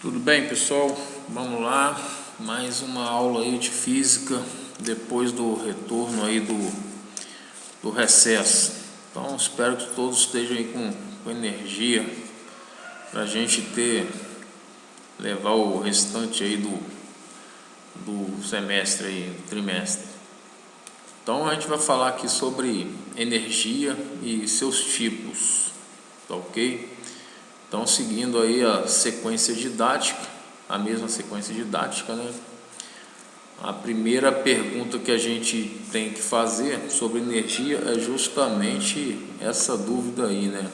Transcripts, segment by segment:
Tudo bem, pessoal? Vamos lá, mais uma aula aí de física depois do retorno aí do recesso. Então espero que todos estejam aí com energia para a gente levar o restante aí do semestre aí, trimestre. Então a gente vai falar aqui sobre energia e seus tipos, tá ok? Então, seguindo aí a sequência didática, a mesma sequência didática, né? A primeira pergunta que a gente tem que fazer sobre energia é justamente essa dúvida aí, né?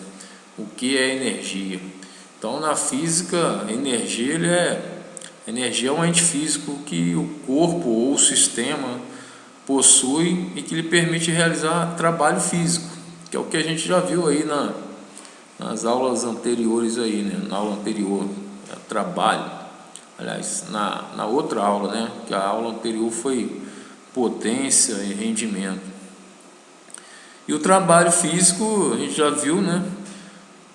O que é energia? Então, na física, energia é um ente físico que o corpo ou o sistema possui e que lhe permite realizar trabalho físico, que é o que a gente já viu aí nas aulas anteriores aí, né? Na aula anterior, trabalho. Aliás, na outra aula, né? Que a aula anterior foi potência e rendimento. E o trabalho físico, a gente já viu, né?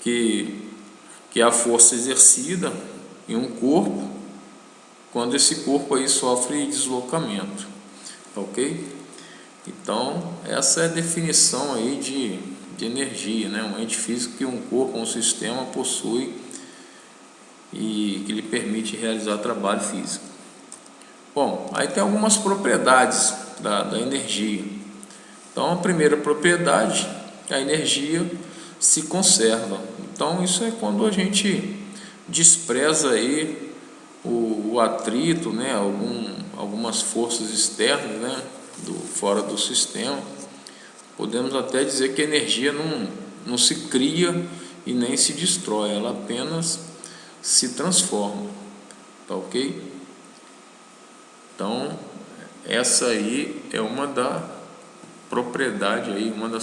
Que é a força exercida em um corpo, quando esse corpo aí sofre deslocamento, ok? Então, essa é a definição aí de energia, né? Um ente físico que um corpo, um sistema possui e que lhe permite realizar trabalho físico. Bom, aí tem algumas propriedades da energia. Então, a primeira propriedade, a energia se conserva. Então, isso é quando a gente despreza aí o atrito, né? Algumas forças externas, né? Fora do sistema. Podemos até dizer que a energia não se cria e nem se destrói, ela apenas se transforma, tá ok? Então, essa aí é uma das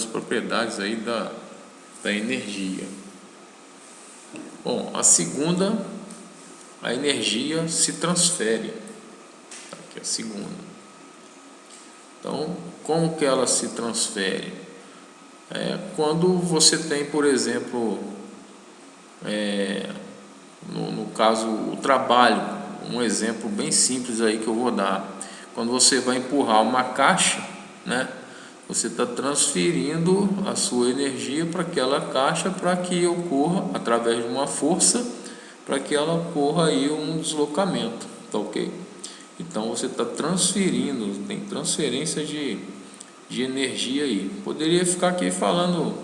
propriedades aí da energia. Bom, a segunda, a energia se transfere. Aqui é a segunda. Então, como que ela se transfere? Quando você tem, por exemplo, no caso, o trabalho, um exemplo bem simples aí que eu vou dar. Quando você vai empurrar uma caixa, né? Você está transferindo a sua energia para aquela caixa para que ocorra, através de uma força, para que ela ocorra aí um deslocamento, tá ok? Então você está transferindo, tem transferência de energia aí. Poderia ficar aqui falando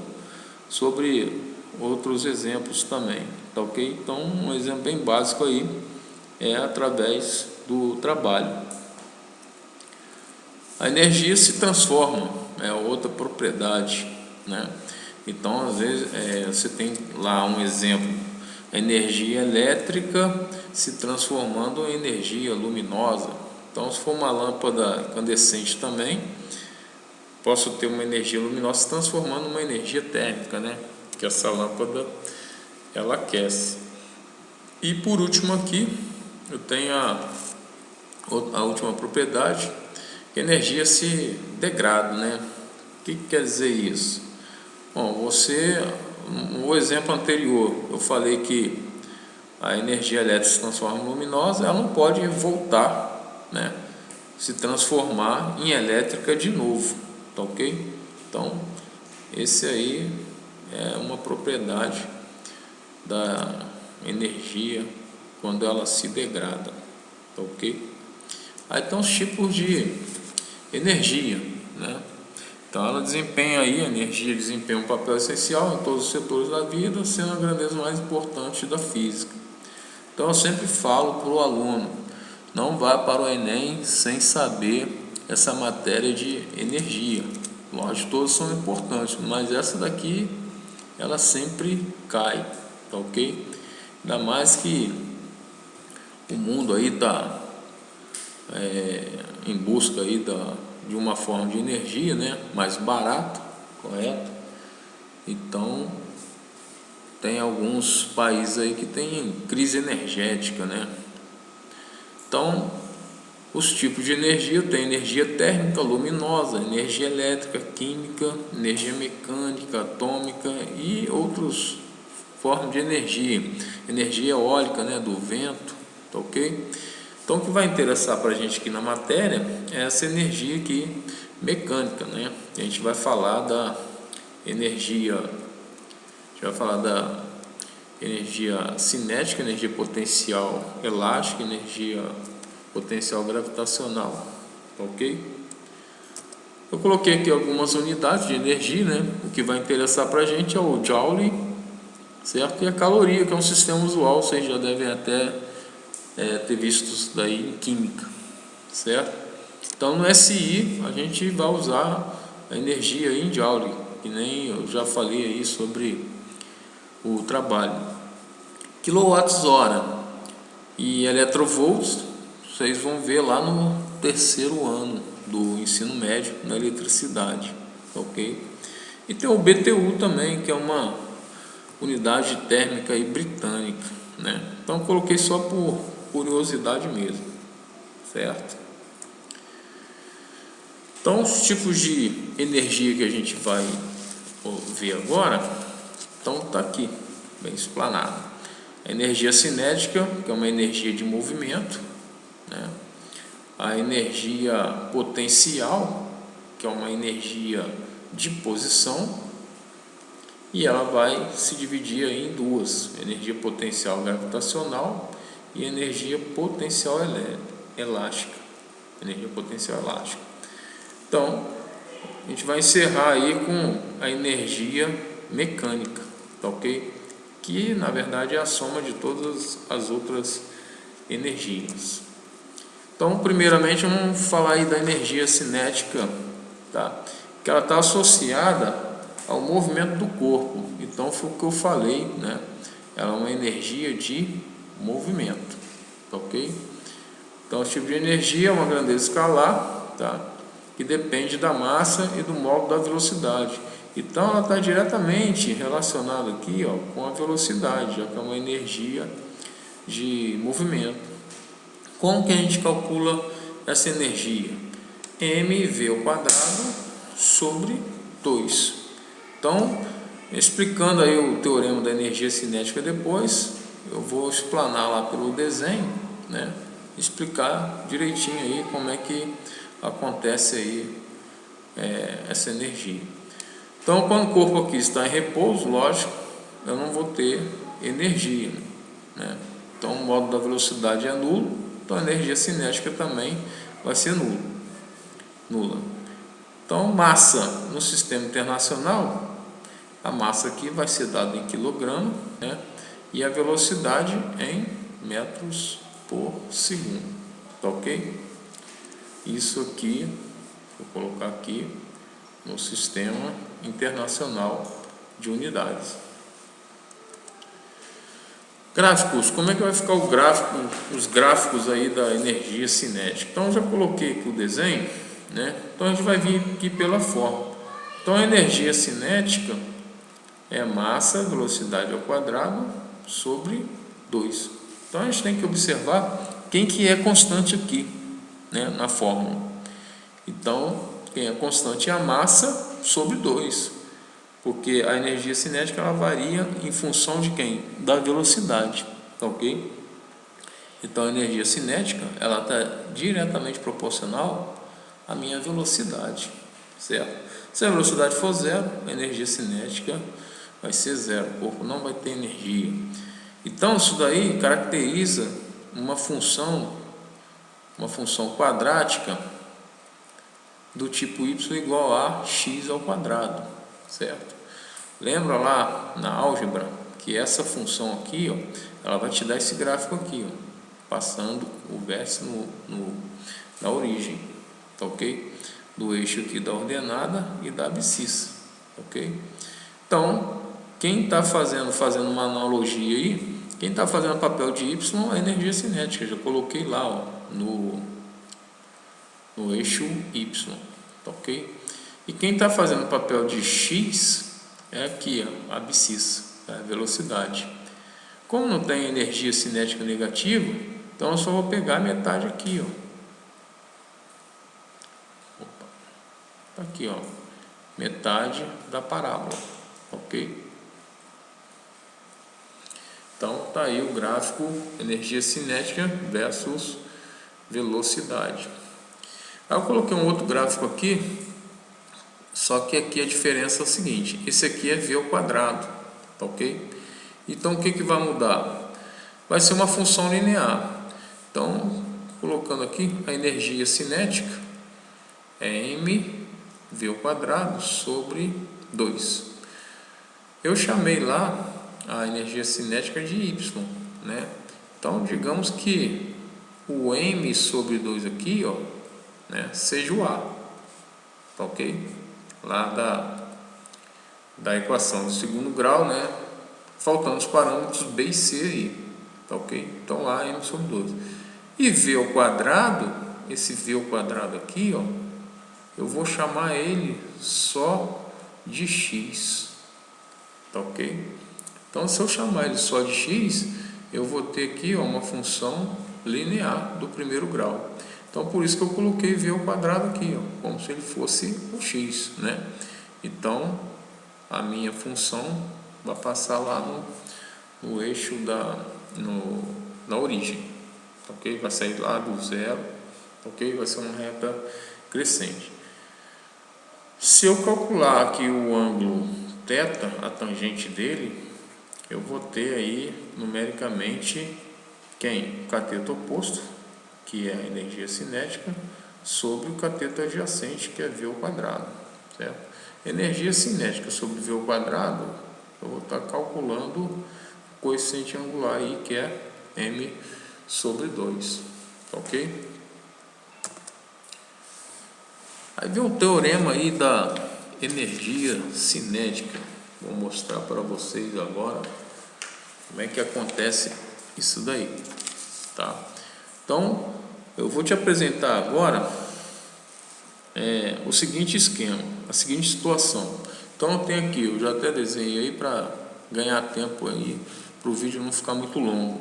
sobre outros exemplos também, tá ok? Então um exemplo bem básico aí é através do trabalho. A energia se transforma, é outra propriedade, né? Então às vezes você tem lá um exemplo, energia elétrica se transformando em energia luminosa. Então, se for uma lâmpada incandescente também, posso ter uma energia luminosa se transformando em uma energia térmica, né? Que essa lâmpada ela aquece. E por último aqui eu tenho a última propriedade, que a energia se degrada, né? O que quer dizer isso? Bom, no exemplo anterior eu falei que a energia elétrica se transforma em luminosa, ela não pode voltar, né? Se transformar em elétrica de novo, tá ok? Então, esse aí é uma propriedade da energia quando ela se degrada, tá ok? Aí tem os tipos de energia, né? Então ela desempenha aí, a energia desempenha um papel essencial em todos os setores da vida, sendo a grandeza mais importante da física. Então eu sempre falo para o aluno, não vá para o Enem sem saber essa matéria de energia. Lógico, todas são importantes, mas essa daqui, ela sempre cai, tá ok? Ainda mais que o mundo aí está em busca aí de uma forma de energia, né, mais barata, correto? Então tem alguns países aí que tem crise energética, né? Então, os tipos de energia tem energia térmica, luminosa, energia elétrica, química, energia mecânica, atômica e outras formas de energia. Energia eólica, né, do vento, tá ok? Então o que vai interessar para a gente aqui na matéria é essa energia aqui mecânica, né? A gente vai falar da energia, a gente vai falar da energia cinética, energia potencial elástica, energia potencial gravitacional, tá ok? Eu coloquei aqui algumas unidades de energia, né? O que vai interessar para a gente é o Joule, certo? E a caloria, que é um sistema usual, vocês já devem até ter visto isso daí em química, certo? Então no SI a gente vai usar a energia em Joule, que nem eu já falei aí sobre o trabalho. Quilowatts-hora e eletrovolts, vocês vão ver lá no terceiro ano do ensino médio na eletricidade, ok? E tem o BTU também, que é uma unidade térmica aí britânica, né? Então coloquei só por curiosidade mesmo, certo? Então os tipos de energia que a gente vai ver agora, então tá aqui bem explanado. A energia cinética, que é uma energia de movimento, né? A energia potencial, que é uma energia de posição, e ela vai se dividir aí em duas: energia potencial gravitacional e energia potencial elástica. Energia potencial elástica. Então, a gente vai encerrar aí com a energia mecânica, tá ok? Que na verdade é a soma de todas as outras energias. Então, primeiramente, vamos falar aí da energia cinética, tá? Que ela está associada ao movimento do corpo. Então, foi o que eu falei, né? Ela é uma energia de movimento, tá ok? Então, o tipo de energia é uma grandeza escalar, tá? Que depende da massa e do módulo da velocidade. Então, ela está diretamente relacionada aqui, ó, com a velocidade, já que é uma energia de movimento. Como que a gente calcula essa energia? mv ao quadrado sobre 2. Então, explicando aí o teorema da energia cinética depois, eu vou explanar lá pelo desenho, né? Explicar direitinho aí como é que acontece aí essa energia. Então, quando o corpo aqui está em repouso, lógico, eu não vou ter energia, né? Então, o módulo da velocidade é nulo, então a energia cinética também vai ser nula. Então, massa no sistema internacional, a massa aqui vai ser dada em quilograma, né? E a velocidade em metros por segundo, tá ok? Isso aqui, vou colocar aqui no sistema internacional de unidades. Gráficos, como é que vai ficar o gráfico, os gráficos aí da energia cinética? Então, eu já coloquei aqui o desenho, né? Então, a gente vai vir aqui pela forma. Então, a energia cinética é massa, velocidade ao quadrado, sobre 2. Então, a gente tem que observar quem que é constante aqui, né, na fórmula. Então, quem é constante é a massa sobre 2. Porque a energia cinética ela varia em função de quem? Da velocidade, ok? Então a energia cinética ela está diretamente proporcional à minha velocidade, certo? Se a velocidade for zero, a energia cinética vai ser zero, o corpo não vai ter energia. Então isso daí caracteriza uma função quadrática do tipo y igual a x ao quadrado, certo? Lembra lá na álgebra que essa função aqui, ó, ela vai te dar esse gráfico aqui, ó, passando o vértice na origem, tá ok? Do eixo aqui da ordenada e da abscissa, ok? Então, quem está fazendo uma analogia aí, quem está fazendo papel de y é a energia cinética, já coloquei lá, ó, no eixo y, tá ok? E quem está fazendo papel de x é aqui, ó, a abscissa, a velocidade. Como não tem energia cinética negativa, então eu só vou pegar a metade aqui, ó. Opa. Tá aqui, ó, metade da parábola, ok? Então tá aí o gráfico energia cinética versus velocidade. Aí eu coloquei um outro gráfico aqui, só que aqui a diferença é o seguinte: esse aqui é v ao quadrado, tá ok? Então o que vai mudar? Vai ser uma função linear. Então, colocando aqui a energia cinética é mv ao quadrado sobre 2. Eu chamei lá a energia cinética de y, né? Então, digamos que o m sobre 2 aqui, ó, né, seja o a, tá ok? Lá da equação do segundo grau, né? Faltando os parâmetros b e c aí, tá ok? Então lá m sobre 2. E v ao quadrado, esse v ao quadrado aqui, ó, eu vou chamar ele só de x, tá ok? Então se eu chamar ele só de x, eu vou ter aqui, ó, uma função linear do primeiro grau. Então por isso que eu coloquei v ao quadrado aqui, ó, como se ele fosse o x, né? Então a minha função vai passar lá no eixo na origem, ok? Vai sair lá do zero, ok? Vai ser uma reta crescente. Se eu calcular aqui o ângulo θ, a tangente dele, eu vou ter aí numericamente quem? O cateto oposto, que é a energia cinética, sobre o cateto adjacente, que é v ao quadrado, certo? Energia cinética sobre v ao quadrado, eu vou estar calculando o coeficiente angular aí, que é m sobre 2, ok? Aí vem o teorema aí da energia cinética. Vou mostrar para vocês agora como é que acontece isso daí, tá? Então, eu vou te apresentar agora o seguinte esquema, a seguinte situação. Então eu tenho aqui, eu já até desenhei aí para ganhar tempo aí, para o vídeo não ficar muito longo.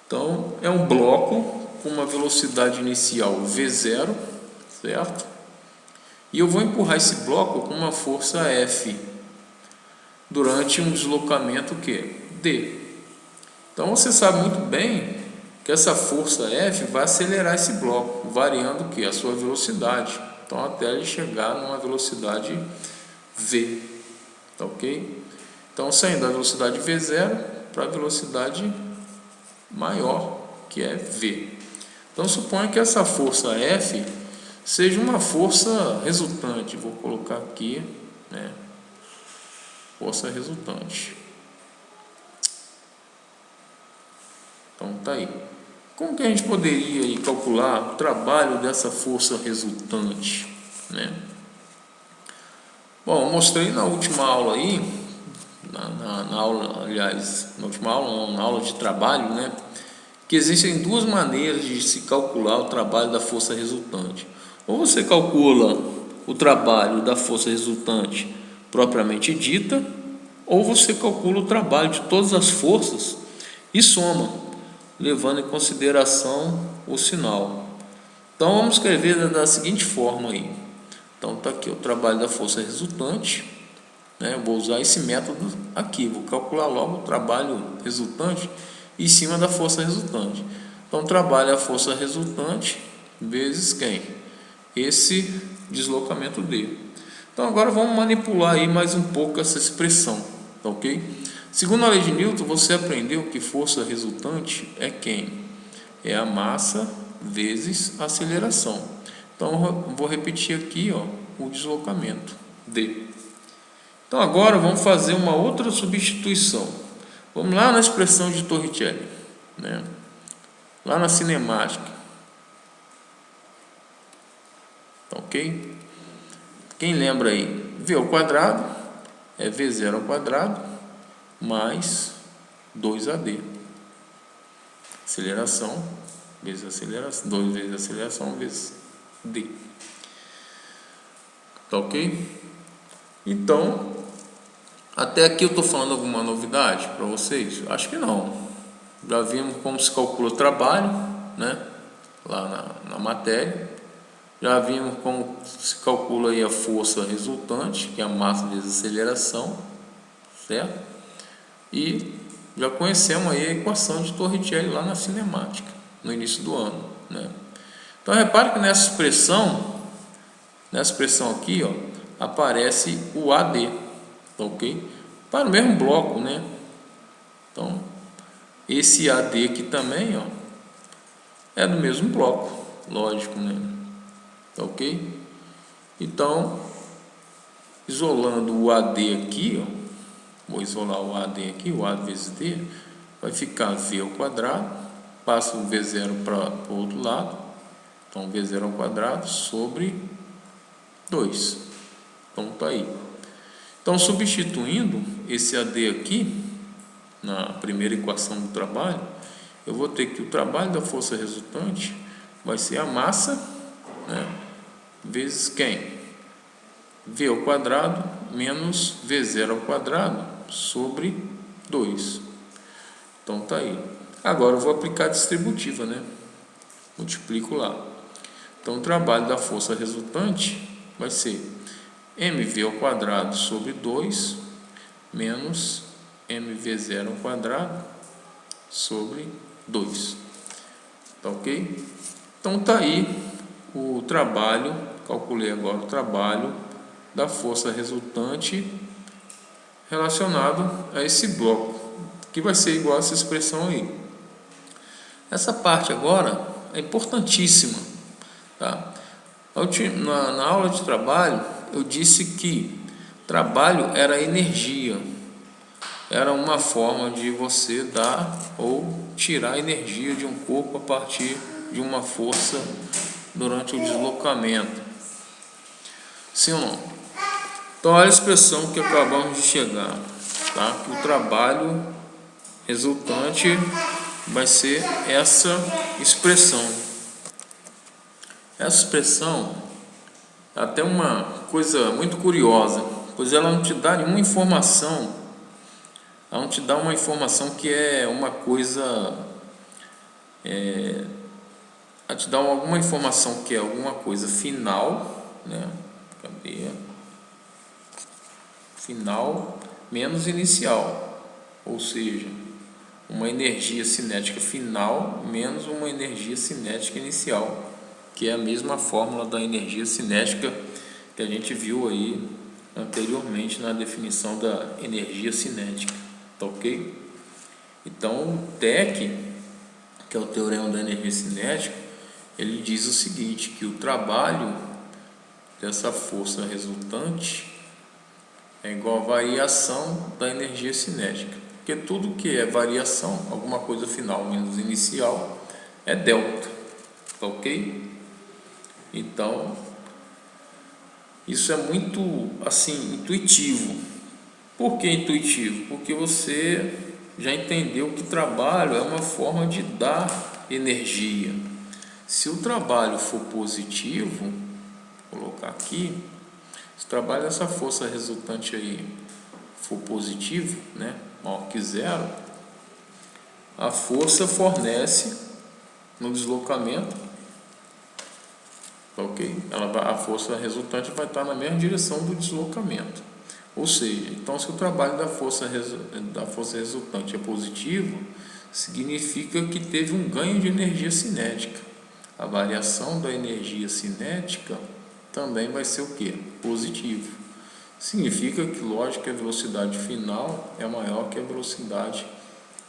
Então é um bloco com uma velocidade inicial v0, certo? E eu vou empurrar esse bloco com uma força F durante um deslocamento que? D. Então você sabe muito bem que essa força F vai acelerar esse bloco, variando o que? A sua velocidade. Então até ele chegar numa velocidade v, tá ok? Então saindo da velocidade v0 para a velocidade maior, que é v. Então suponha que essa força F seja uma força resultante. Vou colocar aqui, né? Força resultante. Então tá aí. Como que a gente poderia aí calcular o trabalho dessa força resultante, né? Bom, eu mostrei na última aula aí, na aula, aliás, na última aula, não, na aula de trabalho, né? Que existem duas maneiras de se calcular o trabalho da força resultante. Ou você calcula o trabalho da força resultante propriamente dita, ou você calcula o trabalho de todas as forças e soma, levando em consideração o sinal. Então vamos escrever da seguinte forma aí. Então está aqui o trabalho da força resultante, né? Eu vou usar esse método aqui, vou calcular logo o trabalho resultante em cima da força resultante. Então trabalho a força resultante vezes quem? Esse deslocamento D. Então agora vamos manipular aí mais um pouco essa expressão, tá ok? Segundo a lei de Newton, você aprendeu que força resultante é quem? É a massa vezes a aceleração. Então vou repetir aqui, ó, o deslocamento D. Então agora vamos fazer uma outra substituição. Vamos lá na expressão de Torricelli, né? Lá na cinemática. Tá ok? Quem lembra aí? V ao quadrado é V0 ao quadrado mais 2AD. Aceleração vezes aceleração, 2 vezes aceleração vezes D. Tá ok? Então, até aqui eu estou falando alguma novidade para vocês? Acho que não. Já vimos como se calcula o trabalho, né? Lá na matéria. Já vimos como se calcula aí a força resultante, que é a massa vezes a aceleração, certo? E já conhecemos aí a equação de Torricelli lá na cinemática, no início do ano, né? Então repare que nessa expressão aqui, ó, aparece o AD, ok? Para o mesmo bloco, né? Então, esse AD aqui também, ó, é do mesmo bloco, lógico, né? Ok? Então, isolando o AD aqui, ó, vou isolar o AD aqui, o A vezes D, vai ficar V ao quadrado, passa o V0 para o outro lado, então V0 ao quadrado sobre 2. Então tá aí. Então, substituindo esse AD aqui na primeira equação do trabalho, eu vou ter que o trabalho da força resultante vai ser a massa, né, vezes quem? V ao quadrado menos V0 ao quadrado sobre 2. Então tá aí. Agora eu vou aplicar a distributiva, né? Multiplico lá. Então o trabalho da força resultante vai ser mv ao quadrado sobre 2 menos mv0 ao quadrado sobre 2. Tá ok? Então tá aí o trabalho, calculei agora o trabalho da força resultante relacionado a esse bloco, que vai ser igual a essa expressão aí. Essa parte agora é importantíssima, tá? Na aula de trabalho, eu disse que trabalho era energia, era uma forma de você dar ou tirar energia de um corpo a partir de uma força durante o deslocamento. Sim ou não? Então, olha a expressão que acabamos de chegar, tá? O trabalho resultante vai ser essa expressão. Essa expressão é até uma coisa muito curiosa, pois ela não te dá nenhuma informação, ela não te dá uma informação que é uma coisa, ela te dá alguma informação que é alguma coisa final, né? Cadê? Final menos inicial, ou seja, uma energia cinética final menos uma energia cinética inicial, que é a mesma fórmula da energia cinética que a gente viu aí anteriormente na definição da energia cinética, tá ok? Então o TEC, que é o teorema da energia cinética, ele diz o seguinte, que o trabalho dessa força resultante é igual a variação da energia cinética, porque tudo que é variação, alguma coisa final menos inicial, é delta, tá ok? Então, isso é muito, assim, intuitivo. Por que intuitivo? Porque você já entendeu que trabalho é uma forma de dar energia. Se o trabalho for positivo, vou colocar aqui, se o trabalho dessa força resultante aí for positivo, né, maior que zero, a força fornece no deslocamento, ok? A força resultante vai estar na mesma direção do deslocamento. Ou seja, então se o trabalho da força resultante é positivo, significa que teve um ganho de energia cinética. A variação da energia cinética também vai ser o que? Positivo. Significa que, lógico, que a velocidade final é maior que a velocidade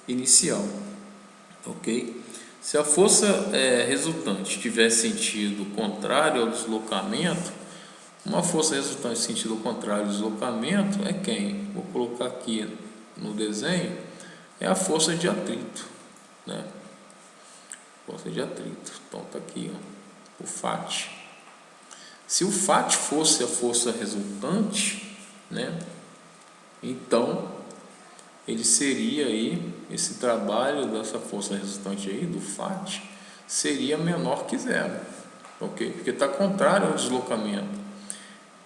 inicial, ok? Se a força resultante tiver sentido contrário ao deslocamento, uma força resultante em sentido contrário ao deslocamento é quem? Vou colocar aqui no desenho, é a força de atrito, né? Força de atrito. Então está aqui, ó, o FAT. Se o FAT fosse a força resultante, né, então ele seria aí, esse trabalho dessa força resultante aí, do FAT, seria menor que zero, ok? Porque está contrário ao deslocamento.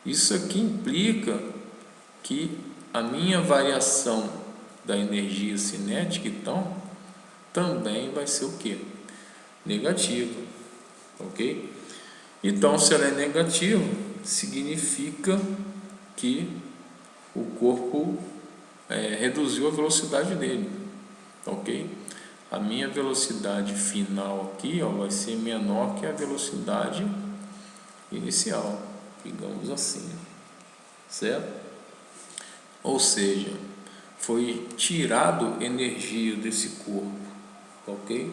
Isso aqui implica que a minha variação da energia cinética, então, também vai ser o que? Negativa, ok? Então, se ela é negativa, significa que o corpo reduziu a velocidade dele, tá ok? A minha velocidade final aqui, ó, vai ser menor que a velocidade inicial, digamos assim, certo? Ou seja, foi tirado energia desse corpo, ok?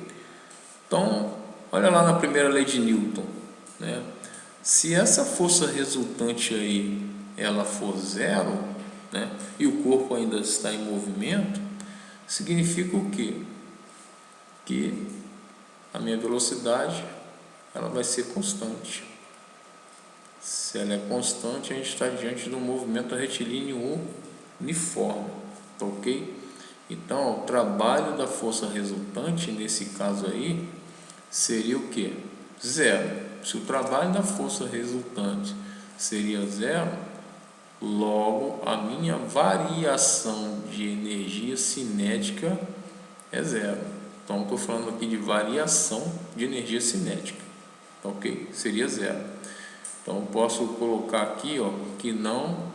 Então, olha lá na primeira lei de Newton, né? Se essa força resultante aí, ela for zero, né? E o corpo ainda está em movimento, significa o quê? Que a minha velocidade, ela vai ser constante. Se ela é constante, a gente está diante de um movimento retilíneo uniforme, tá ok? Então, o trabalho da força resultante, nesse caso aí, seria o que? Zero. Se o trabalho da força resultante seria zero, logo a minha variação de energia cinética é zero. Então, estou falando aqui de variação de energia cinética, tá ok? Seria zero. Então, posso colocar aqui, ó, que não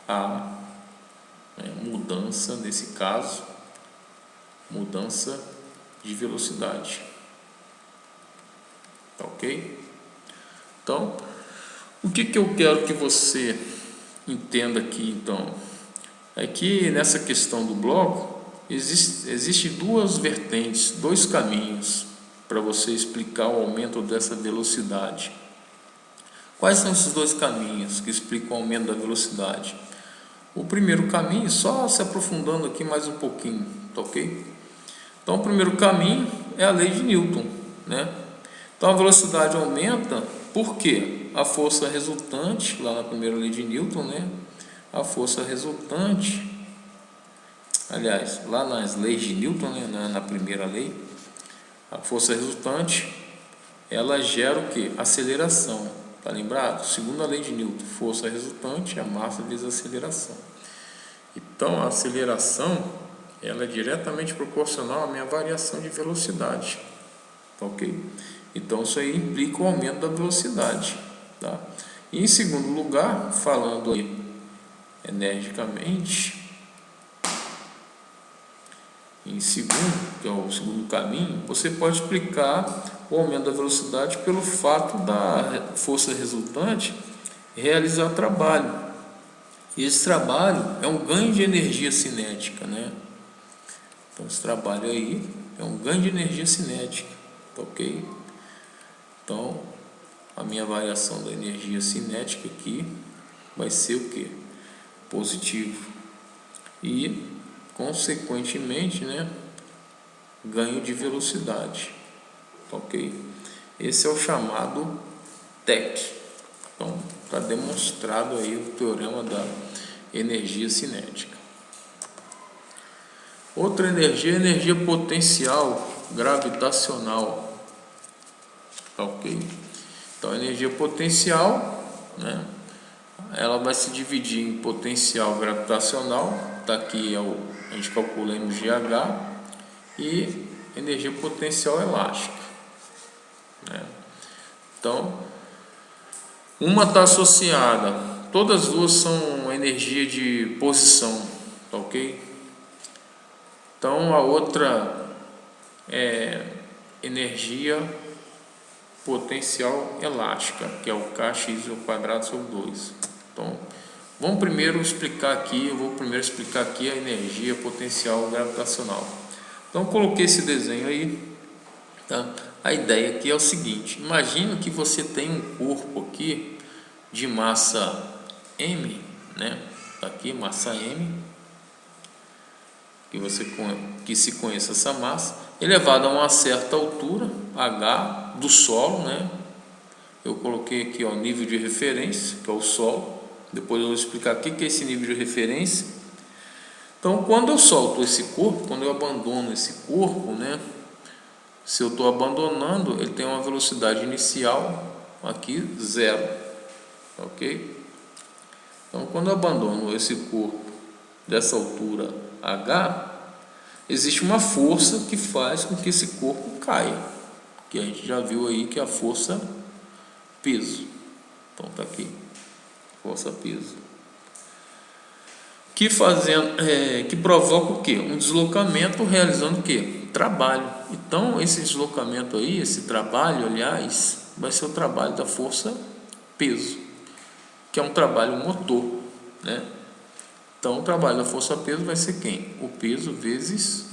há mudança, nesse caso, mudança de velocidade, tá ok? Então, o que eu quero que você entenda aqui, então, é que nessa questão do bloco, existe duas vertentes, dois caminhos para você explicar o aumento dessa velocidade. Quais são esses dois caminhos que explicam o aumento da velocidade? O primeiro caminho, só se aprofundando aqui mais um pouquinho, tá ok? Então, o primeiro caminho é a lei de Newton, né? Então, a velocidade aumenta porque a força resultante, lá na primeira lei de Newton, né? A força resultante, aliás, lá nas leis de Newton, né? na primeira lei, a força resultante, ela gera o que? Aceleração, tá lembrado? Segunda lei de Newton, força resultante é a massa vezes a aceleração. Então, a aceleração, ela é diretamente proporcional à minha variação de velocidade, tá ok? Então, isso aí implica o aumento da velocidade, tá? E em segundo lugar, falando aí energicamente, em segundo, que é o segundo caminho, você pode explicar o aumento da velocidade pelo fato da força resultante realizar trabalho. E esse trabalho é um ganho de energia cinética, né? Então, esse trabalho aí é um ganho de energia cinética, tá ok? Então, a minha variação da energia cinética aqui vai ser o que? Positivo. E, consequentemente, né, ganho de velocidade, tá ok? Esse é o chamado TEC. Então, está demonstrado aí o teorema da energia cinética. Outra energia é a energia potencial gravitacional, tá ok? Então, a energia potencial, né, ela vai se dividir em potencial gravitacional, tá aqui a gente calcula mgh, e energia potencial elástica, né? Então, uma está associada, todas as duas são energia de posição, tá ok? Então, a outra é energia potencial elástica, que é o kx² sobre 2. Então, vamos primeiro explicar aqui, eu vou primeiro explicar aqui a energia potencial gravitacional. Então, coloquei esse desenho aí, tá? A ideia aqui é o seguinte: imagina que você tem um corpo aqui de massa m, né? Tá aqui, massa m, que se conheça essa massa, elevado a uma certa altura, h, do solo, né? Eu coloquei aqui, ó, nível de referência, que é o solo. Depois eu vou explicar o que é esse nível de referência. Então, quando eu solto esse corpo, quando eu abandono esse corpo, né? Se eu estou abandonando, ele tem uma velocidade inicial aqui, zero, ok? Então, quando eu abandono esse corpo dessa altura h, existe uma força que faz com que esse corpo caia, que a gente já viu aí, que é a força peso. Então, tá aqui, força peso. que provoca o quê? Um deslocamento realizando o quê? Trabalho. Então, esse deslocamento aí, esse trabalho, aliás, vai ser o trabalho da força peso, que é um trabalho motor, né? Então, o trabalho da força peso vai ser quem? O peso vezes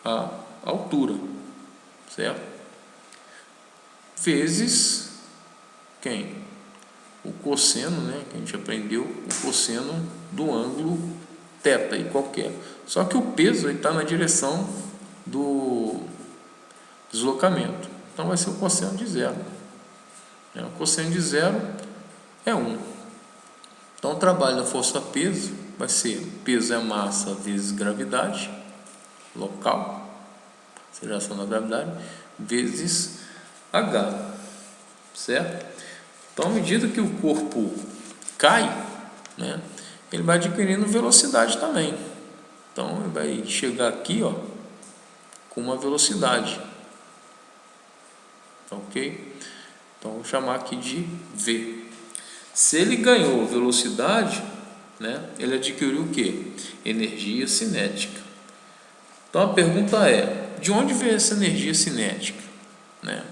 a altura, certo? Vezes quem? O cosseno, né? Que a gente aprendeu, o cosseno do ângulo θ e qualquer. Só que o peso está na direção do deslocamento. Então, vai ser o cosseno de zero. O cosseno de zero é 1. Então, o trabalho da força peso vai ser peso é massa vezes gravidade local, aceleração da gravidade, vezes H, certo? Então, à medida que o corpo cai, né, ele vai adquirindo velocidade também. Então, ele vai chegar aqui, ó, com uma velocidade, ok? Então, vou chamar aqui de V. Se ele ganhou velocidade, né, ele adquiriu o que? Energia cinética. Então, a pergunta é, de onde vem essa energia cinética, né?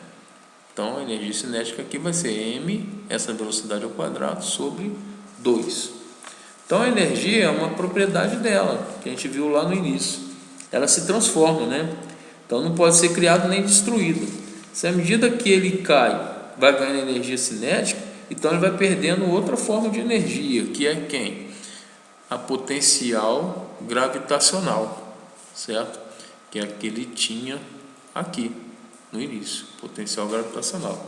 Então, a energia cinética aqui vai ser m, essa velocidade ao quadrado, sobre 2. Então, a energia é uma propriedade dela, que a gente viu lá no início. Ela se transforma, né? Então, não pode ser criado nem destruído. Se à medida que ele cai, vai ganhando energia cinética, então ele vai perdendo outra forma de energia, que é quem? A potencial gravitacional, certo? Que é a que ele tinha aqui no início, potencial gravitacional,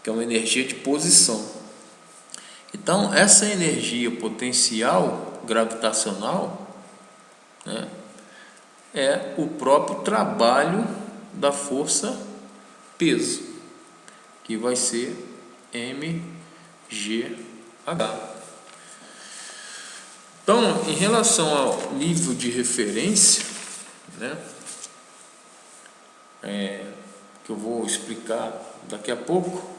que é uma energia de posição. Então, essa energia potencial gravitacional, né, é o próprio trabalho da força peso, que vai ser mgh. Então, em relação ao nível de referência, né, que eu vou explicar daqui a pouco,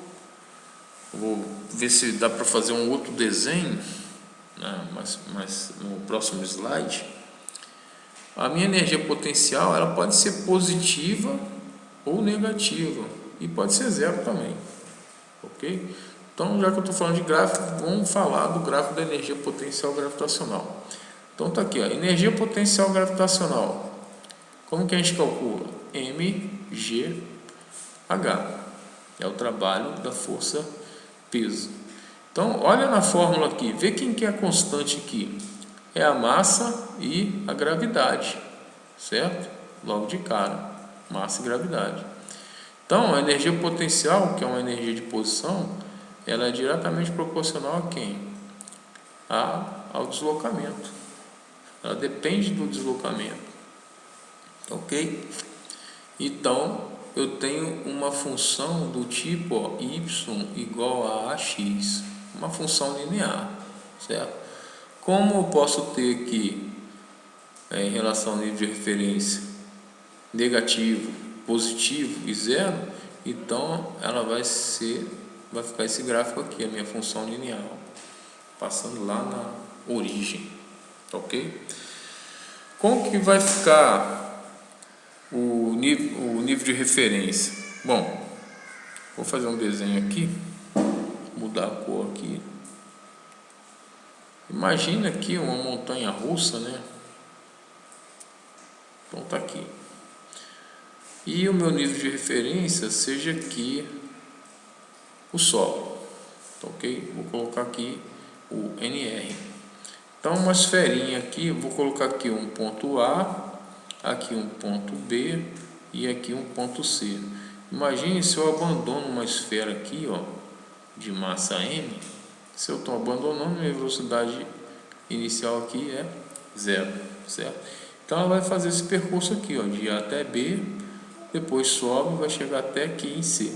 vou ver se dá para fazer um outro desenho, né, mas no próximo slide. A minha energia potencial, ela pode ser positiva ou negativa, e pode ser zero também, ok? Então, já que eu estou falando de gráfico, vamos falar do gráfico da energia potencial gravitacional. Então, está aqui, ó, energia potencial gravitacional. Como que a gente calcula? mgh é o trabalho da força peso. Então, olha na fórmula aqui, vê quem que é a constante aqui. É a massa e a gravidade, certo? Logo de cara, massa e gravidade. Então, a energia potencial, que é uma energia de posição, ela é diretamente proporcional a quem? Ao deslocamento. Ela depende do deslocamento, ok? Então, eu tenho uma função do tipo, ó, y igual a ax, uma função linear, certo? Como eu posso ter aqui, em relação ao nível de referência, negativo, positivo e zero, então ela vai ficar esse gráfico aqui, a minha função linear, passando lá na origem, ok? Como que vai ficar o nível de referência? Bom, vou fazer um desenho aqui, mudar a cor aqui. Imagina aqui uma montanha russa, né? Então tá aqui. E o meu nível de referência seja aqui o solo, tá, ok? Vou colocar aqui o NR. Então, uma esferinha aqui, eu vou colocar aqui um ponto A, aqui um ponto B e aqui um ponto C. Imagine se eu abandono uma esfera aqui, ó, de massa M. Se eu estou abandonando, minha velocidade inicial aqui é zero, certo? Então, ela vai fazer esse percurso aqui, ó, de A até B, depois sobe e vai chegar até aqui em C.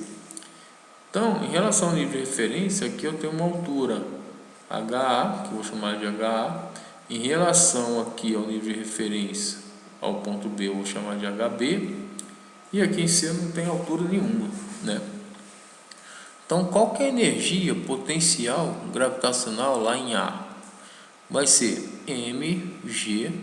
Então, em relação ao nível de referência, aqui eu tenho uma altura HA, que eu vou chamar de HA. Em relação aqui ao nível de referência, ao ponto B, eu vou chamar de HB. E aqui em C não tem altura nenhuma, né? Então, qual que é a energia potencial gravitacional lá em A? vai ser mgHA.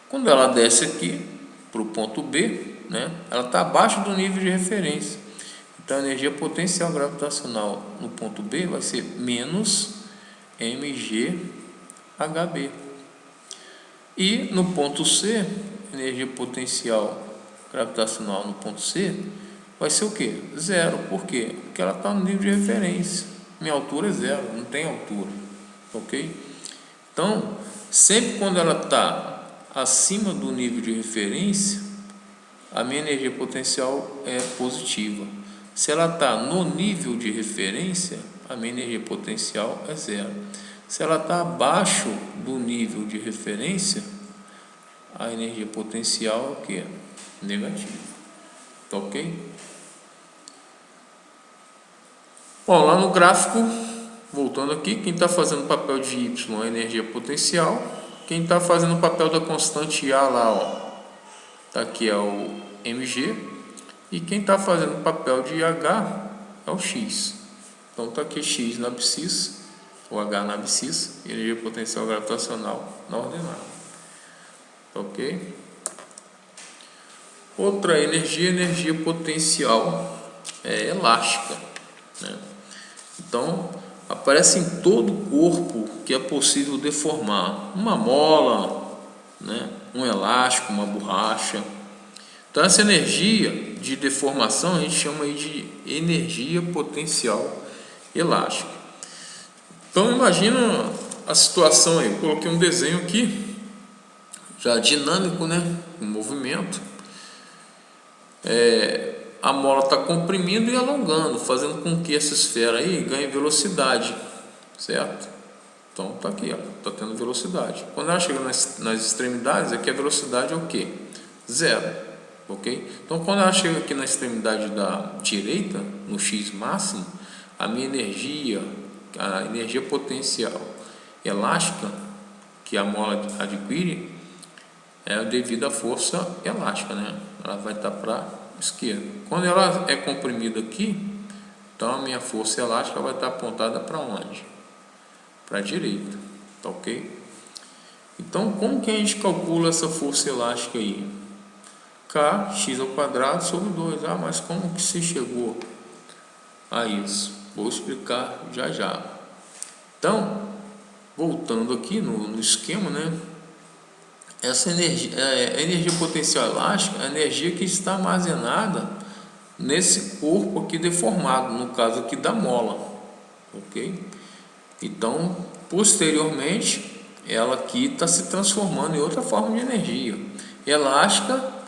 Quando ela desce aqui para o ponto B, né, ela está abaixo do nível de referência. Então a energia potencial gravitacional no ponto B vai ser menos mgHb. E no ponto C, energia potencial gravitacional no ponto C vai ser o que? Zero. Por quê? Porque ela está no nível de referência. Minha altura é zero, não tem altura. Ok? Então, sempre quando ela está acima do nível de referência, a minha energia potencial é positiva. Se ela está no nível de referência, a minha energia potencial é zero. Se ela está abaixo do nível de referência, a energia potencial é o que? Negativa. Tá ok? Bom, lá no gráfico, voltando aqui, quem está fazendo o papel de Y é a energia potencial. Quem está fazendo o papel da constante A lá, ó, tá aqui é o mg. E quem está fazendo o papel de H é o X. Então está aqui X na abscissa, o H na abscissa, e energia potencial gravitacional na ordenada. Ok? Outra energia potencial elástica, né? Então aparece em todo o corpo que é possível deformar, uma mola, né? Um elástico, uma borracha. Então essa energia de deformação a gente chama aí de energia potencial elástica. Então imagina a situação aí, eu coloquei um desenho aqui, já dinâmico, né? Um movimento. A mola está comprimindo e alongando, fazendo com que essa esfera aí ganhe velocidade, certo? Então está aqui, está tendo velocidade. Quando ela chega nas extremidades, aqui a velocidade é o que? Zero. Ok? Então quando ela chega aqui na extremidade da direita, no X máximo, a minha energia, a energia potencial elástica que a mola adquire é devido à força elástica, né? Ela vai estar para a esquerda. Quando ela é comprimida aqui, então a minha força elástica vai estar apontada para onde? Para a direita, tá ok? Então como que a gente calcula essa força elástica aí? Kx² sobre 2. Mas como que se chegou a isso? Vou explicar já já. Então, voltando aqui no esquema, né? Essa energia, a energia potencial elástica é a energia que está armazenada nesse corpo aqui deformado, no caso aqui da mola, ok? Então, posteriormente, ela aqui está se transformando em outra forma de energia elástica.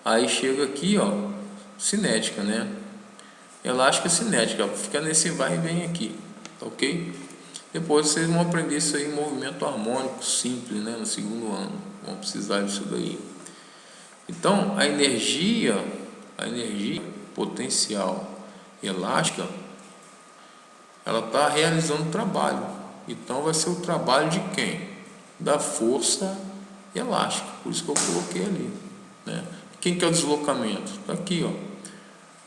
Aí chega aqui, ó, cinética, né? Elástica cinética, fica nesse vai e vem aqui, ok? Depois vocês vão aprender isso aí em movimento harmônico simples, né? No segundo ano, vão precisar disso daí. Então, a energia potencial elástica, ela está realizando trabalho. Então, vai ser o trabalho de quem? Da força elástica. Por isso que eu coloquei ali, né? Quem que é o deslocamento? Está aqui, ó.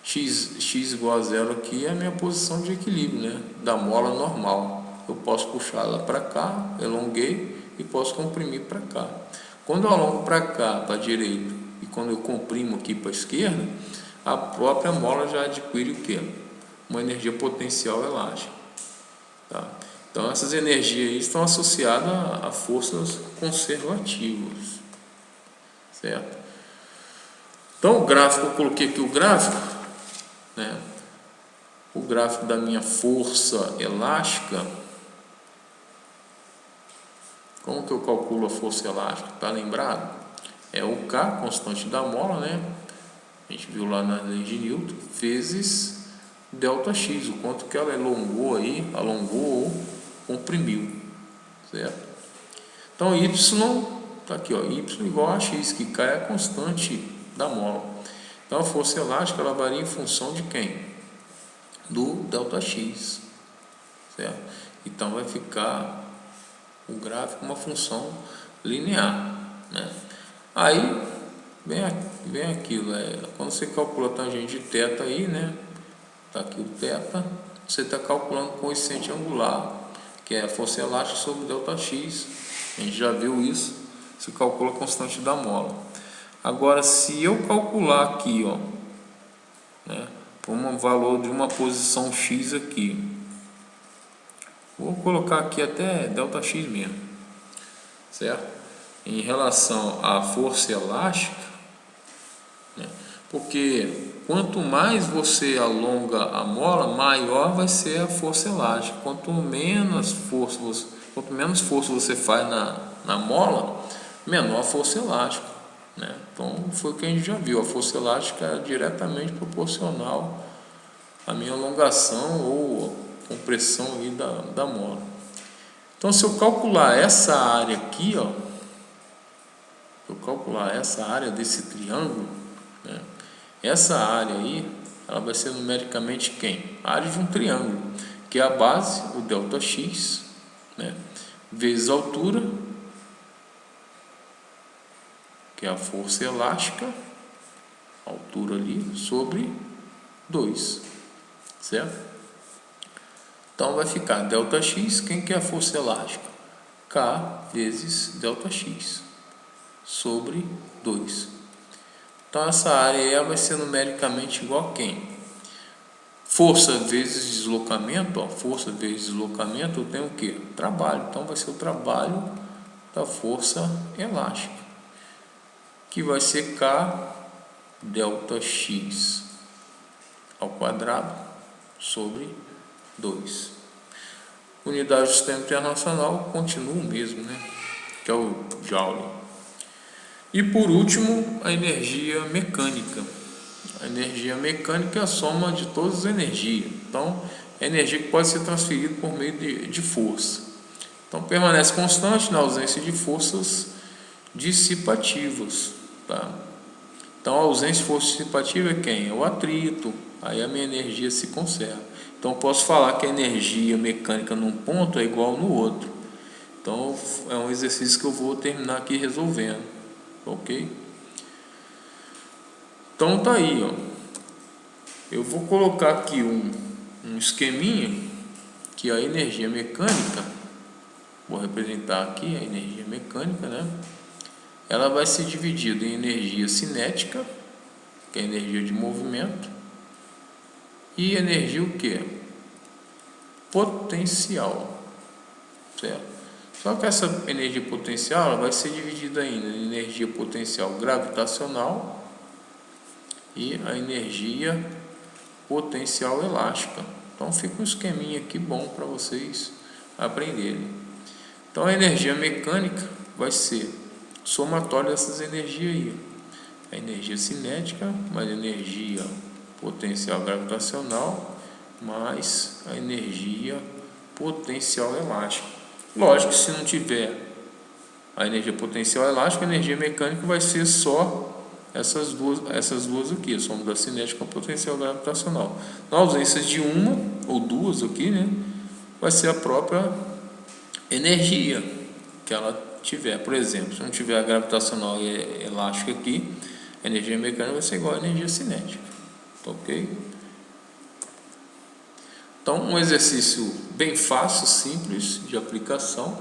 X igual a zero aqui é a minha posição de equilíbrio, né? Da mola normal. Eu posso puxar ela para cá, elonguei, e posso comprimir para cá. Quando eu alongo para cá, para a direita, e quando eu comprimo aqui para a esquerda, a própria mola já adquire o quê? Uma energia potencial elástica. Tá? Então essas energias aí estão associadas a forças conservativas, certo? Então o gráfico, eu coloquei aqui o gráfico, né? O gráfico da minha força elástica. Como que eu calculo a força elástica? Tá lembrado? É o K, constante da mola, né? A gente viu lá na lei de Newton, vezes ΔX, o quanto que ela alongou ou comprimiu, certo? Então Y, tá aqui, ó, Y igual a X, que K é a constante da mola. Então a força elástica ela varia em função de quem? Do ΔX, certo? Então vai ficar o gráfico uma função linear, né? Aí vem aquilo, quando você calcula a tangente de θ aí, né? Tá aqui o θ, você está calculando o coeficiente angular, que é a força elástica sobre ΔX. A gente já viu isso, se calcula a constante da mola. Agora, se eu calcular aqui, ó, né, um valor de uma posição X aqui, vou colocar aqui até ΔX mesmo, certo? Em relação à força elástica, né, porque quanto mais você alonga a mola, maior vai ser a força elástica. Quanto menos força você faz na mola, menor a força elástica, né? Então foi o que a gente já viu, a força elástica é diretamente proporcional à minha alongação ou compressão aí da mola. Então, se eu calcular essa área aqui, ó, se eu calcular essa área desse triângulo, né, essa área aí, ela vai ser numericamente quem? A área de um triângulo, que é a base, o ΔX, né, vezes a altura, que é a força elástica, a altura ali, sobre 2, certo? Então vai ficar ΔX, quem que é a força elástica? K vezes ΔX, sobre 2. Então essa área aí vai ser numericamente igual a quem? Força vezes deslocamento, ó, força vezes deslocamento, eu tenho o que? Trabalho. Então vai ser o trabalho da força elástica, que vai ser K ΔX ao quadrado sobre 2. Unidade do sistema internacional continua o mesmo, né? Que é o Joule. E por último, a energia mecânica. A energia mecânica é a soma de todas as energias. Então, é energia que pode ser transferida por meio de força. Então, permanece constante na ausência de forças dissipativas. Tá? Então, a ausência de força dissipativa é quem? É o atrito. Aí a minha energia se conserva. Então, eu posso falar que a energia mecânica num ponto é igual no outro. Então, é um exercício que eu vou terminar aqui resolvendo. Ok? Então, tá aí, ó. Eu vou colocar aqui um esqueminha que a energia mecânica, vou representar aqui a energia mecânica, né? Ela vai ser dividida em energia cinética, que é a energia de movimento, e energia o quê? Potencial, certo? Só que essa energia potencial ela vai ser dividida ainda em energia potencial gravitacional e a energia potencial elástica. Então fica um esqueminha aqui bom para vocês aprenderem. Então a energia mecânica vai ser somatório dessas energias aí. A energia cinética mais a energia potencial gravitacional mais a energia potencial elástica. Lógico que se não tiver a energia potencial elástica, a energia mecânica vai ser só essas duas aqui, a soma da cinética com a potencial gravitacional. Na ausência de uma ou duas aqui, né, vai ser a própria energia que ela tiver. Por exemplo, se não tiver a gravitacional e elástica aqui, a energia mecânica vai ser igual à energia cinética. Ok? Então, um exercício bem fácil, simples de aplicação,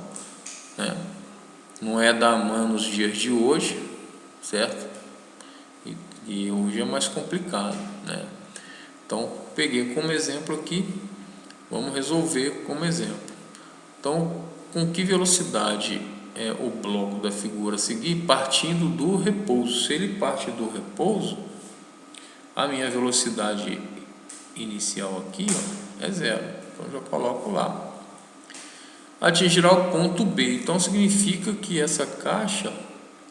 né? Não é da mão nos dias de hoje, certo? E hoje é mais complicado, né? Então, peguei como exemplo aqui, vamos resolver como exemplo. Então, com que velocidade é o bloco da figura a seguir? Partindo do repouso. Se ele parte do repouso, a minha velocidade inicial aqui, ó, é 0. Então, já coloco lá. Atingirá o ponto B. Então, significa que essa caixa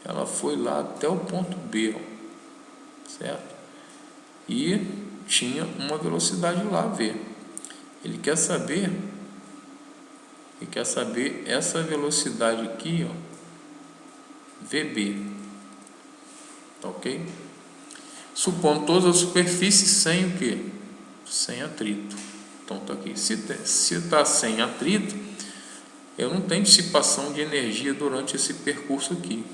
ela foi lá até o ponto B, ó, certo? E tinha uma velocidade lá, V. Ele quer saber essa velocidade aqui, ó, VB. Tá ok? Supondo todas as superfícies sem o que? Sem atrito. Então tá aqui. Se está sem atrito, eu não tenho dissipação de energia durante esse percurso aqui.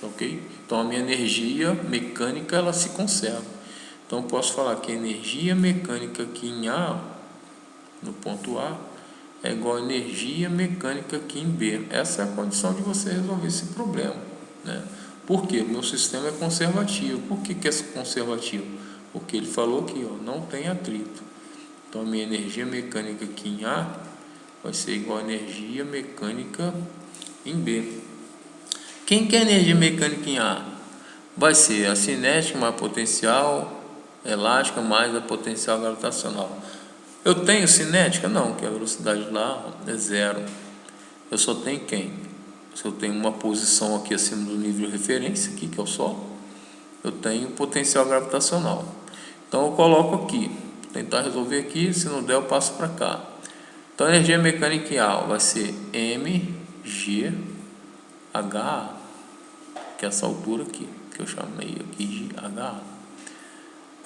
Ok? Então a minha energia mecânica ela se conserva. Então eu posso falar que a energia mecânica aqui em A, no ponto A, é igual a energia mecânica aqui em B. Essa é a condição de você resolver esse problema, né? Por quê? O meu sistema é conservativo. Por que é conservativo? Porque ele falou que não tem atrito. Então a minha energia mecânica aqui em A vai ser igual a energia mecânica em B. Quem que é a energia mecânica em A? Vai ser a cinética mais a potencial elástica mais a potencial gravitacional. Eu tenho cinética? Não, que a velocidade lá é zero. Eu só tenho quem? Se eu tenho uma posição aqui acima do nível de referência, aqui, que é o Sol, eu tenho potencial gravitacional. Então eu coloco aqui, vou tentar resolver aqui, se não der eu passo para cá. Então a energia mecânica em A vai ser mgh, que é essa altura aqui, que eu chamei aqui de h.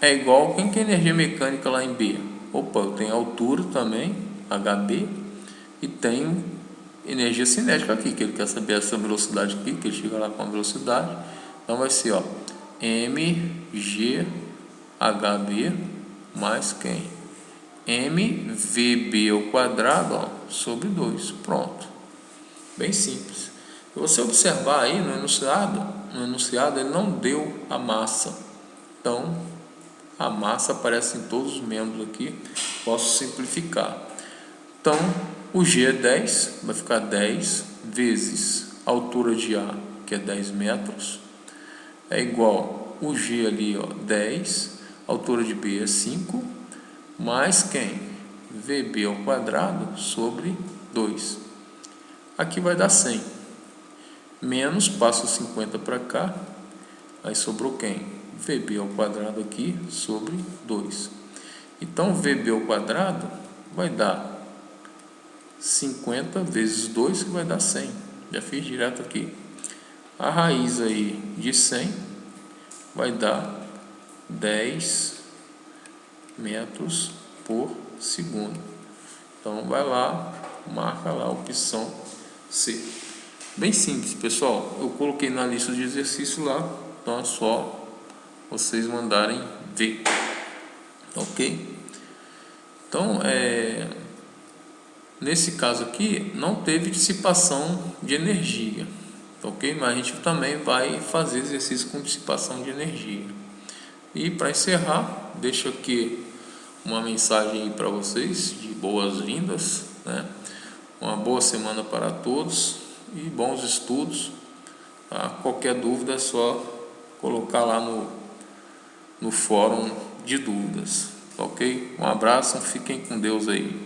É igual, quem que é energia mecânica lá em B? Opa, eu tenho altura também, hb, e tenho energia cinética aqui, que ele quer saber essa velocidade aqui, que ele chega lá com a velocidade. Então vai ser mghb mais quem? mvb ao quadrado sobre 2. Pronto. Bem simples. Se você observar aí no enunciado ele não deu a massa. Então, a massa aparece em todos os membros aqui. Posso simplificar. Então, o G é 10, vai ficar 10 vezes a altura de A, que é 10 metros, é igual o G ali, 10, a altura de B é 5, mais quem? VB ao quadrado sobre 2. Aqui vai dar 100. Menos, passo 50 para cá, aí sobrou quem? VB ao quadrado aqui sobre 2. Então, VB ao quadrado vai dar 50 vezes 2, que vai dar 100. Já fiz direto aqui. A raiz aí de 100 vai dar 10 metros por segundo. Então, vai lá, marca lá a opção C. Bem simples, pessoal. Eu coloquei na lista de exercício lá, então é só vocês mandarem ver. Ok? Então, nesse caso aqui, não teve dissipação de energia, ok? Mas a gente também vai fazer exercício com dissipação de energia. E para encerrar, deixo aqui uma mensagem para vocês de boas-vindas, né? Uma boa semana para todos e bons estudos. Tá? Qualquer dúvida é só colocar lá no fórum de dúvidas, ok? Um abraço, fiquem com Deus aí.